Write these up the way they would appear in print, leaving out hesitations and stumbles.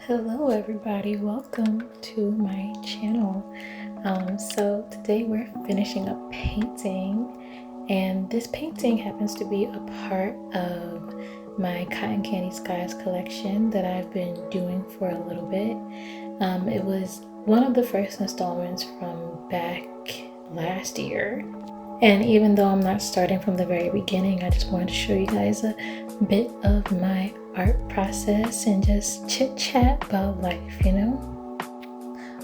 Hello everybody, welcome to my channel. So today we're finishing up painting, and this painting happens to be a part of my Cotton Candy Skies collection that I've been doing for a little bit. It was one of the first installments from back last year, and even though I'm not starting from the very beginning, I just wanted to show you guys a bit of my art process and just chit chat about life,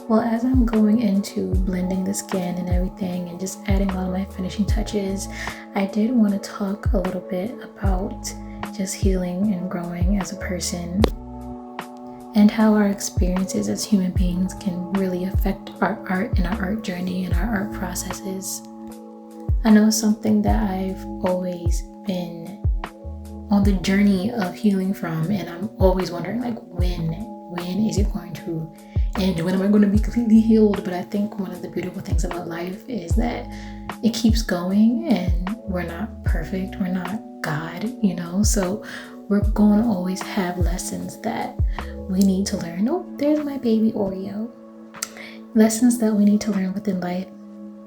Well, as I'm going into blending the skin and everything and just adding all my finishing touches, I did want to talk a little bit about just healing and growing as a person and how our experiences as human beings can really affect our art and our art journey and our art processes. I know something that I've always been on the journey of healing from, and I'm always wondering, like, when is it going to end? When am I going to be completely healed? But I think one of the beautiful things about life is that it keeps going, and we're not perfect, we're not God, so we're going to always have lessons that we need to learn. Oh, there's my baby Oreo. Lessons that we need to learn within life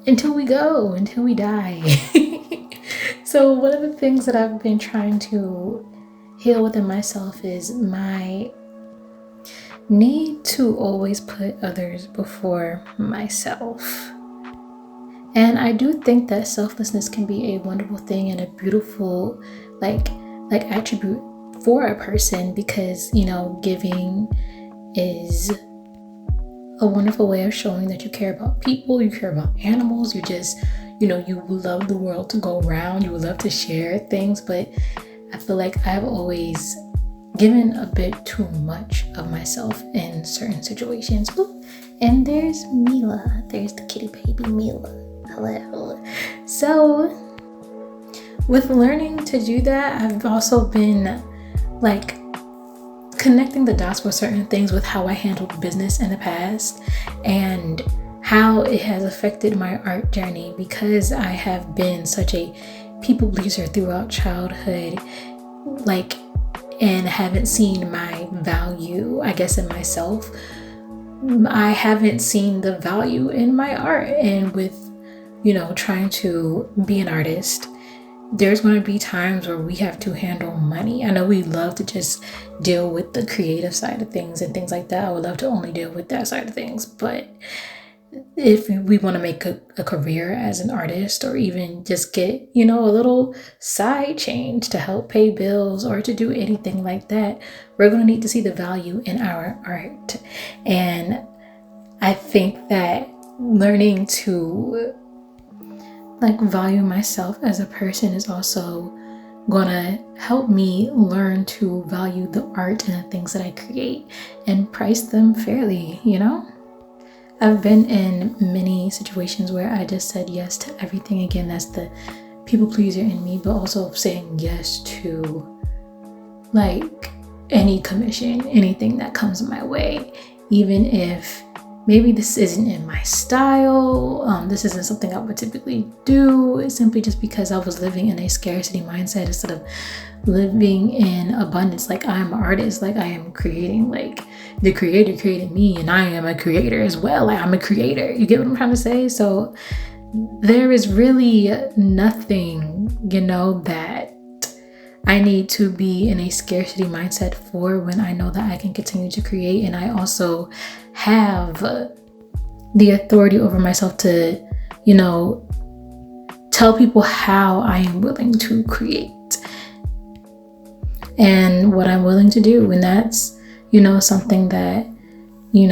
until we die. So one of the things that I've been trying to heal within myself is my need to always put others before myself. And I do think that selflessness can be a wonderful thing and a beautiful like attribute for a person, because giving is a wonderful way of showing that you care about people, you care about animals, you just you love the world to go around, you would love to share things. But I feel like I've always given a bit too much of myself in certain situations. Ooh, and there's Mila. There's the kitty baby Mila. Hello. So with learning to do that, I've also been connecting the dots for certain things with how I handled business in the past and how it has affected my art journey, because I have been such a people pleaser throughout childhood, and haven't seen my value, I guess, in myself. I haven't seen the value in my art, and with trying to be an artist, there's going to be times where we have to handle money. I know we love to just deal with the creative side of things and things like that. I would love to only deal with that side of things, but if we want to make a career as an artist, or even just get a little side change to help pay bills or to do anything like that, we're going to need to see the value in our art. And I think that learning to value myself as a person is also gonna help me learn to value the art and the things that I create and price them fairly. I've been in many situations where I just said yes to everything. Again, that's the people pleaser in me, but also saying yes to any commission, anything that comes my way, even if maybe this isn't in my style. This isn't something I would typically do. It's simply just because I was living in a scarcity mindset instead of living in abundance. I'm an artist, I am creating, the creator created me, and I am a creator as well. I'm a creator. You get what I'm trying to say? So there is really nothing, that I need to be in a scarcity mindset for, when I know that I can continue to create. And I also have the authority over myself to, tell people how I am willing to create and what I'm willing to do. And that's, something that, you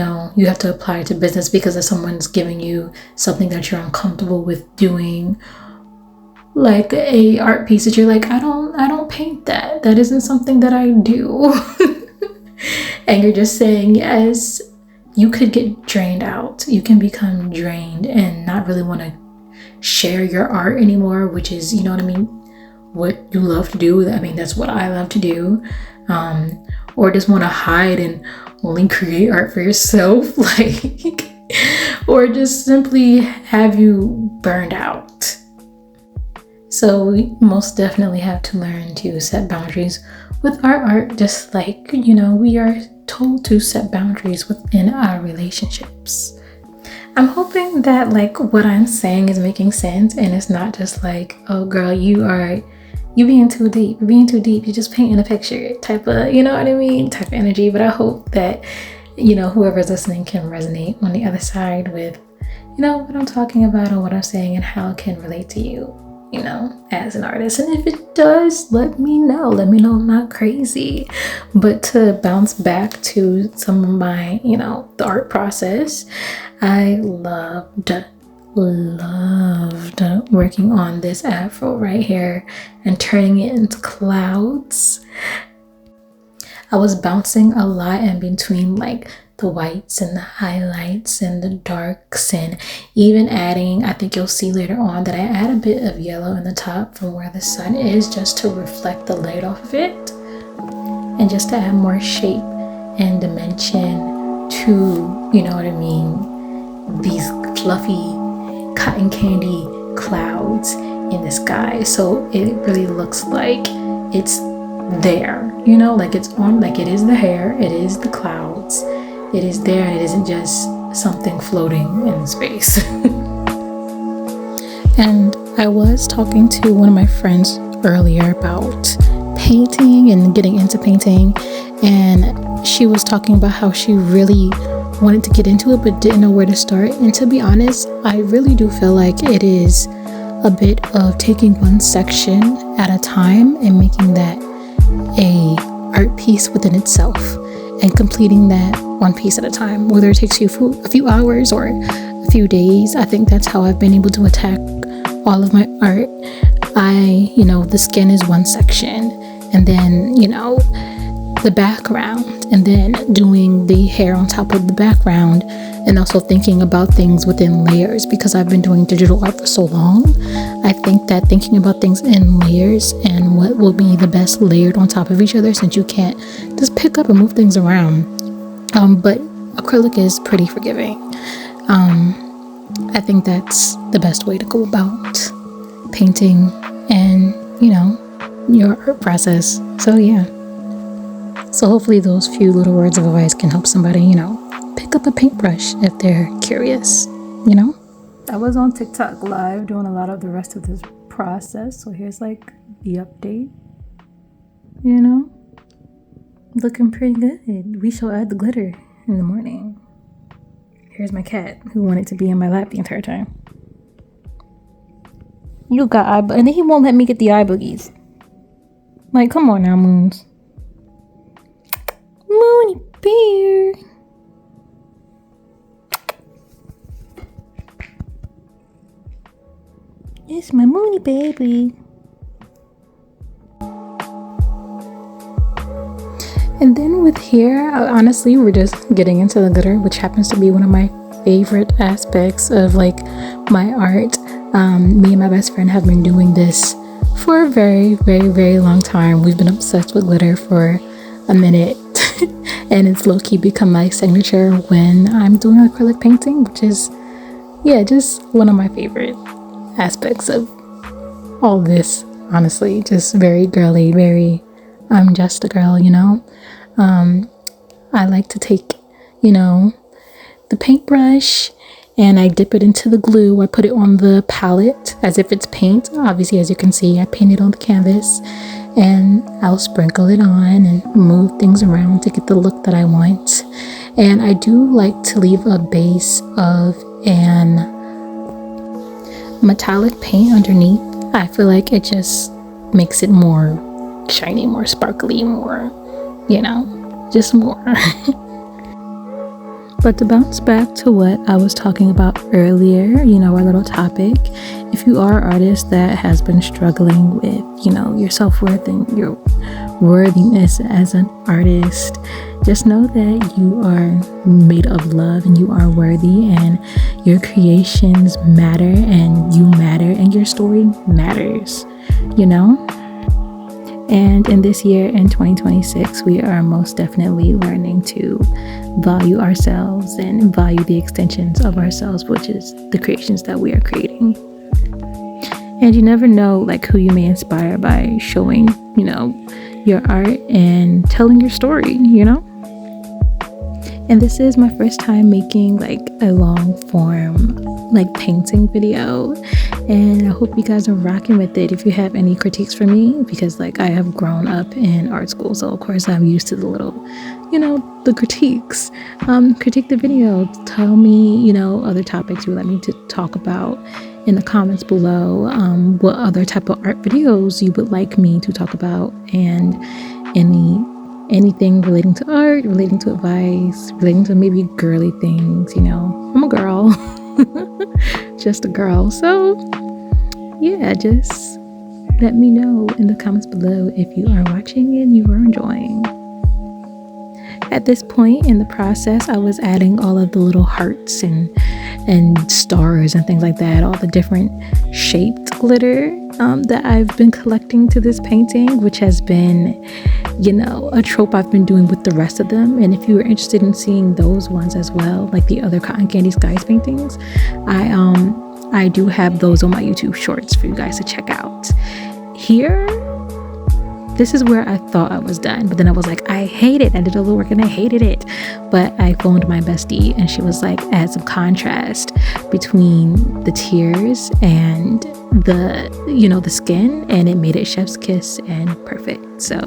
have to apply to business, because if someone's giving you something that you're uncomfortable with doing, a art piece that you're I don't paint that. That isn't something that I do. And you're just saying yes, you could get drained out. You can become drained and not really want to share your art anymore, which is, what you love to do. That's what I love to do. Or just want to hide and only create art for yourself, or just simply have you burned out. So we most definitely have to learn to set boundaries with our art, just we are told to set boundaries within our relationships. I'm hoping that like what I'm saying is making sense and it's not just like, oh girl, you being too deep, you're just painting a picture type of, you know what I mean, type of energy. But I hope that, you know, whoever's listening can resonate on the other side with, you know, what I'm talking about or what I'm saying and how it can relate to you, you know, as an artist. And if it does, let me know I'm not crazy. But to bounce back to some of my, you know, the art process, I loved working on this afro right here and turning it into clouds. I was bouncing a lot in between like the whites and the highlights and the darks, and even adding, I think you'll see later on that I add a bit of yellow in the top from where the sun is, just to reflect the light off of it and just to add more shape and dimension to, you know what I mean, these fluffy cotton candy clouds in the sky. So it really looks like it's there, you know, like it's on, like it is the hair, it is the clouds, it is there, and it isn't just something floating in space. And I was talking to one of my friends earlier about painting and getting into painting, and she was talking about how she really wanted to get into it but didn't know where to start. And to be honest, I really do feel like it is a bit of taking one section at a time and making that a art piece within itself and completing that one piece at a time, whether it takes you a few hours or a few days. I think that's how I've been able to attack all of my art. You know, the skin is one section, and then, you know, the background, and then doing the hair on top of the background, and also thinking about things within layers. Because I've been doing digital art for so long, I think that thinking about things in layers and what will be the best layered on top of each other, since you can't just pick up and move things around. But acrylic is pretty forgiving. I think that's the best way to go about painting and, you know, your art process. So yeah. So hopefully those few little words of advice can help somebody, you know, pick up a paintbrush if they're curious, you know? I was on TikTok live doing a lot of the rest of this process. So here's like the update, you know? Looking pretty good. We shall add the glitter in the morning. Here's my cat who wanted to be in my lap the entire time. You got eye, and then he won't let me get the eye boogies. Like, come on now, Moons. Moony bear. It's my Moony baby. And then with here, honestly, we're just getting into the glitter, which happens to be one of my favorite aspects of like my art. Me and my best friend have been doing this for a very, very, very long time. We've been obsessed with glitter for a minute. And it's low-key become my signature when I'm doing acrylic painting, which is, yeah, just one of my favorite aspects of all this, honestly. Just very girly, very, I'm just a girl, you know? I like to take, you know, the paintbrush and I dip it into the glue. I put it on the palette as if it's paint. Obviously, as you can see, I paint it on the canvas, and I'll sprinkle it on and move things around to get the look that I want. And I do like to leave a base of an metallic paint underneath. I feel like it just makes it more shiny, more sparkly, more, you know, just more. But to bounce back to what I was talking about earlier, you know, our little topic, if you are an artist that has been struggling with, you know, your self-worth and your worthiness as an artist, just know that you are made of love and you are worthy, and your creations matter and you matter and your story matters, you know? And in this year, in 2026, we are most definitely learning to value ourselves and value the extensions of ourselves, which is the creations that we are creating. And you never know, like, who you may inspire by showing, you know, your art and telling your story, you know? And this is my first time making like a long form like painting video, and I hope you guys are rocking with it. If you have any critiques for me, because like I have grown up in art school, so of course I'm used to the little, the critiques. Critique the video, tell me, other topics you would like me to talk about in the comments below. What other type of art videos you would like me to talk about, and anything relating to art, relating to advice, relating to maybe girly things. I'm a girl. Just a girl. So yeah, just let me know in the comments below if you are watching and you are enjoying. At this point in the process, I was adding all of the little hearts and stars and things like that, all the different shaped glitter that I've been collecting to this painting, which has been, a trope I've been doing with the rest of them. And if you are interested in seeing those ones as well, like the other Cotton Candy Skies paintings, I do have those on my YouTube shorts for you guys to check out. Here, this is where I thought I was done, but then I was like, I hate it. I did a little work and I hated it. But I phoned my bestie and she was like, add some contrast between the tears and the skin, and it made it chef's kiss and perfect. So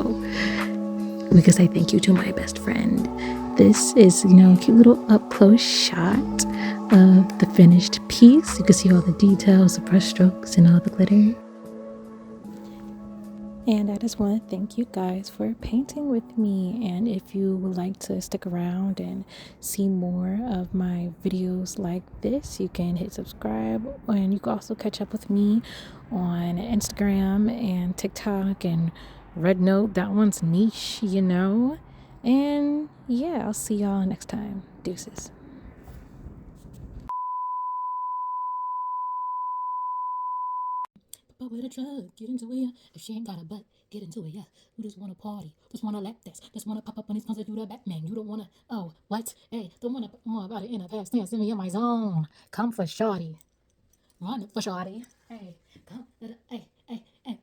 we can say thank you to my best friend. This is, a cute little up close shot of the finished piece. You can see all the details, the brush strokes, and all the glitter. And I just want to thank you guys for painting with me. And if you would like to stick around and see more of my videos like this, you can hit subscribe, and you can also catch up with me on Instagram and TikTok and Red Note. That one's niche, And yeah, I'll see y'all next time. Deuces. But with a drug, get into it, yeah. If she ain't got a butt, get into it, yeah. Who just wanna party, just wanna lap dance, just wanna pop up when it's comes to do the Batman. You don't wanna, oh, what? Hey, don't wanna put more about it in a past tense. Send me in my zone. Come for shorty. Run for shorty. Hey, come, hey,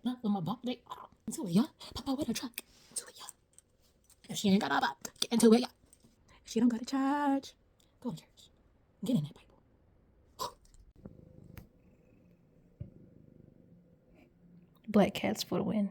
not with my bump, they, into it, yeah. Pop out with a truck, into it, yeah. If she ain't got a butt, get into it, yeah. If she don't got a charge, go to church. Get in that Bible. Black cats for the win.